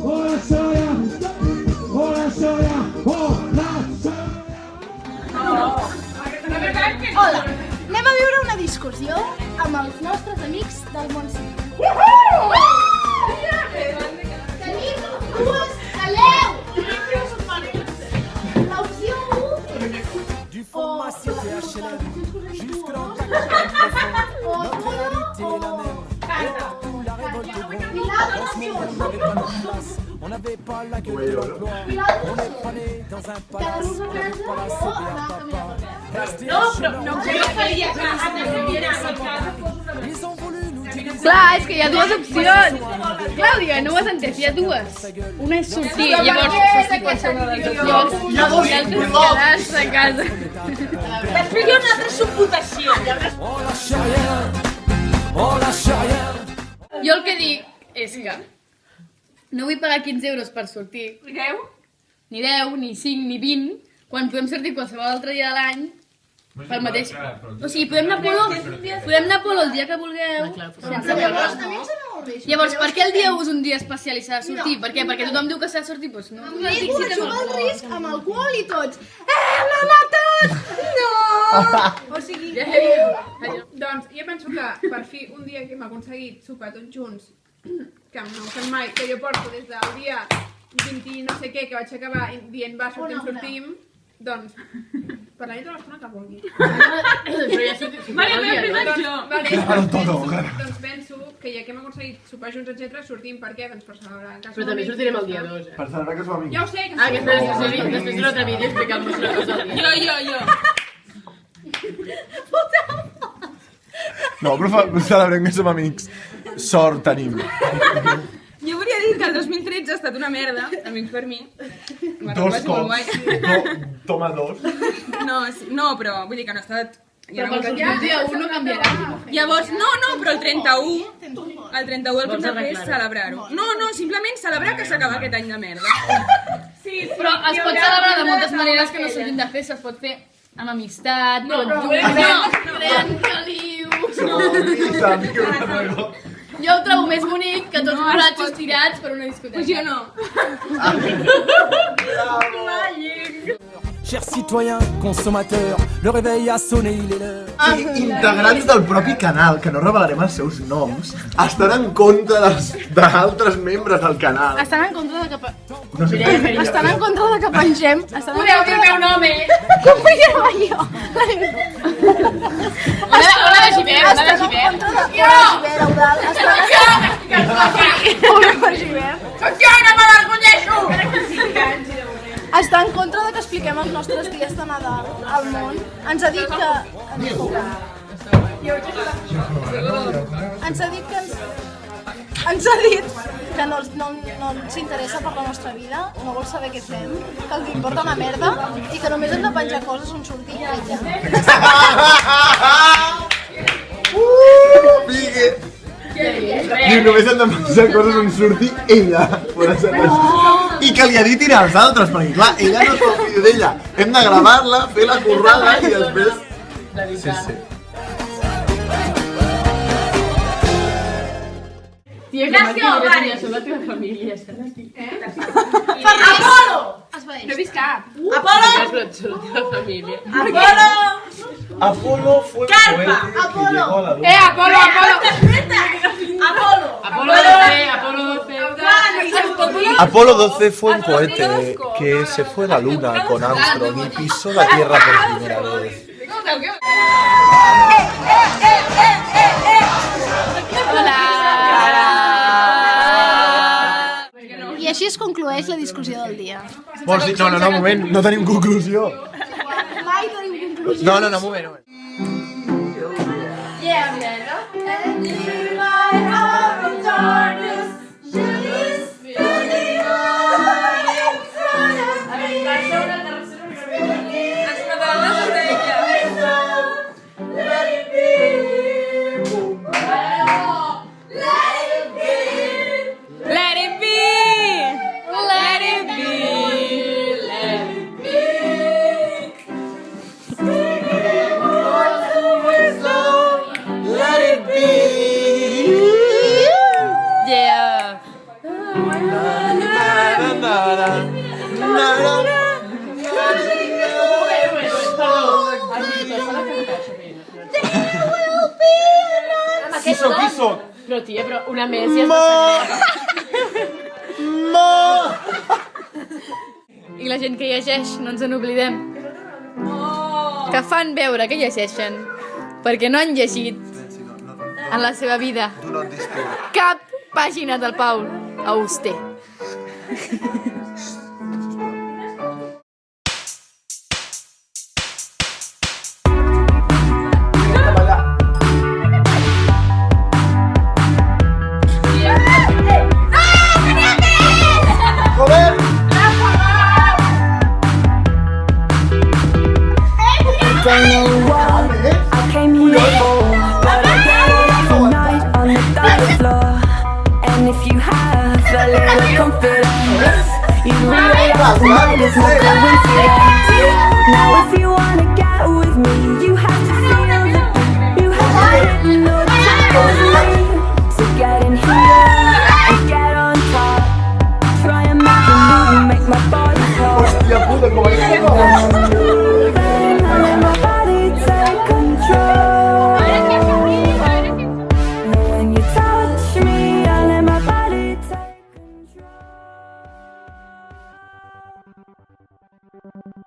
Hola Soria! Hola Soria! Hola Soria! Hola, anem a viure una discussió amb els nostres amics del món civil. Tenim dues aleu! L'opció 1 o On n'avait pas la gueule de l'emploi, on n'est pas né dans un palace, on n'avait pas la CDA papa. Ils ont voulu nous dire. Clar, és que hi ha dues opcions. Clàudia, no ho has entès, hi ha dues. Una és sortir, llavors sortir pot ser una de les opcions, i l'altra és quedar-se a casa. Després hi ha una altra subvotació. On lâche rien, on lâche rien. Jo el que dic és que no vull pagar 15 euros per sortir. Ni 10? Ni 10, ni 5, ni 20, quan podem sortir qualsevol altre dia de l'any pel mateix. O sigui, podem anar a Polo el dia que vulgueu, sense pagar. Llavors, per què el dia 1 és un dia especial i s'ha de sortir? Per què? Perquè tothom diu que s'ha de sortir? Doncs no. Ningú juga al risc amb alcohol i tots. M'ha matat! No! O sigui, doncs jo penso que per fi un dia que hem aconseguit sopar tots junts, que no ho fem mai, que jo porto des del dia 20 no sé què, que vaig acabar dient va, sortim, doncs parlaré tota l'estona que vulgui. Vale, primer jo. Doncs penso que ja que hem aconseguit sopar junts, etc, sortim per què? Doncs per celebrar que som Però també amics. sortirem el dia 2, eh? Per celebrar que som amics. Ja ho sé, que Ah, que després d'un altre vídeo explicant-vos una cosa al dia. Jo. No, però celebrem que som amics. Sort tenim. Jo volia dir que el 2013 ha estat una merda, almenys per mi. Dos cops. Toma dos. No, però vull dir que no ha estat... Però per sortir el dia 1 no canviarà. Llavors, no, però el 31 el que hem de fer és celebrar-ho. No, simplement celebrar que s'acaba aquest any de merda. Però es pot celebrar de moltes maneres que no s'hagin de fer, es pot fer amb amistat, creant calius... Jo ho trobo més bonic que tots borratxos tirats per una discoteca. Pues jo no. Chers citoyens, consommateurs, le réveil a sonné, il est l'heure. Integrants del propi canal, que no revelarem els seus noms, estan en contra d'altres membres del canal. Estan en contra de que... No sé Estan en contra de que pengem... Podeu dir el meu nom, eh? Com vull dir-ho jo? Ona de Givert, Ona de Estan en Givert. contra de... Està en contra de que expliquem els nostres dies de Nadal al món. Ens ha dit que... Ens ha dit que no ens interessa per la nostra vida, no vol saber què fem, que el que importa una merda i que només hem de penjar coses on sortir i ja. Pique! Diu, només hem de pensar coses on surti ella. I que li ha dit tirar als altres, perquè clar, ella no és el vídeo d'ella. Hem de gravar-la, fer la currada i després... Sí. Tia, que m'has dit la teva família. Apolo! No he vist cap. Apolo! La teva família. Apolo! Apolo fue el cohete que llegó a la luna. Apolo! Apolo 12 fue un cohete que se fue a la luna con Armstrong y pisó la Tierra por primera vez. I així es conclueix la discussió del dia. Vols dir? No, un moment, no tenim conclusió. Mai tenim conclusió. No, un moment. Let it be! Let it be! Let it be! Qui soc? Però, tia, però una més i està I la gent que llegeix, no ens en oblidem. Que fan veure que llegeixen, perquè no han llegit en la seva vida cap pàgina del Paul Auster. Don't know what I came here for, but I got it tonight on the dance floor. And if you have a little confidence, you realize the night is not going for you. Now if you wanna get with me, you have to feel the beat. You have to hypnotize me to get in here and get on top. Try and make a move and make my body pop.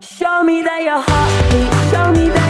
Show me that you're hot, show me that